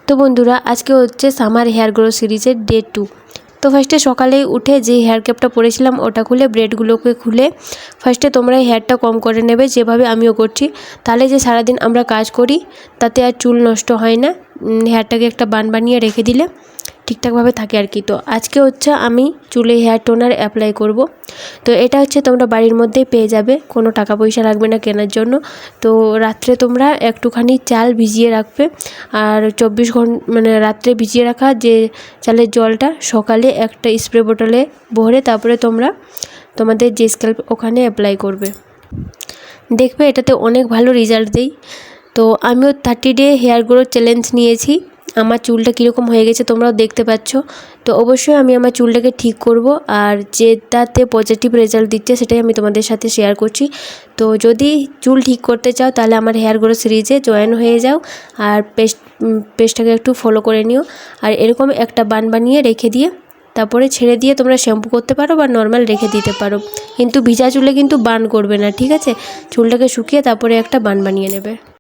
তো বন্ধুরা আজকে হচ্ছে সামার হেয়ার গ্রো সিরিজের ডে 2। তো ফার্স্টে সকালে উঠে যে হেয়ার ক্যাপটা পরেছিলাম ওটা খুলে ব্রেডগুলোকে খুলে ফার্স্টে তোমরা হেয়ারটা কম করে নেবে, যেভাবে আমিও করছি। তাহলে যে সারাদিন আমরা কাজ করি তাতে আর চুল নষ্ট হয় না। হেয়ারটাকে একটা বান বানিয়ে রেখে দিলে ঠিকঠাকভাবে থাকে আর কি। তো আজকে হচ্ছে আমি চুলে হেয়ার টোনার অ্যাপ্লাই করব। তো এটা হচ্ছে তোমরা বাড়ির মধ্যেই পেয়ে যাবে, কোনো টাকা পয়সা লাগবে না কেনার জন্য। তো রাত্রে তোমরা একটুখানি চাল ভিজিয়ে রাখবে, আর 24 ঘন্টা মানে রাত্রে ভিজিয়ে রাখা যে চালের জলটা সকালে একটা স্প্রে বোতলে ভরে তারপরে তোমরা তোমাদের যে স্ক্যাল্প ওখানে অ্যাপ্লাই করবে। দেখবে এটাতে অনেক ভালো রেজাল্ট দেয়। তো আমিও 30 ডে হেয়ার গ্রোথ চ্যালেঞ্জ নিয়েছি। আমার চুলটা কীরকম হয়ে গেছে তোমরাও দেখতে পাচ্ছ। তো অবশ্যই আমি আমার চুলটাকে ঠিক করব, আর যেটাতে পজিটিভ রেজাল্ট দিচ্ছে সেটাই আমি তোমাদের সাথে শেয়ার করছি। তো যদি চুল ঠিক করতে চাও তাহলে আমার হেয়ার গ্রোথ সিরিজে জয়েন হয়ে যাও, আর পেজটাকে একটু ফলো করে নিও। আর এরকম একটা বান বানিয়ে রেখে দিয়ে তারপরে ছেড়ে দিয়ে তোমরা শ্যাম্পু করতে পারো বা নর্মাল রেখে দিতে পারো, কিন্তু ভিজা চুলে কিন্তু বান করবে না, ঠিক আছে? চুলটাকে শুকিয়ে তারপরে একটা বান বানিয়ে নেবে।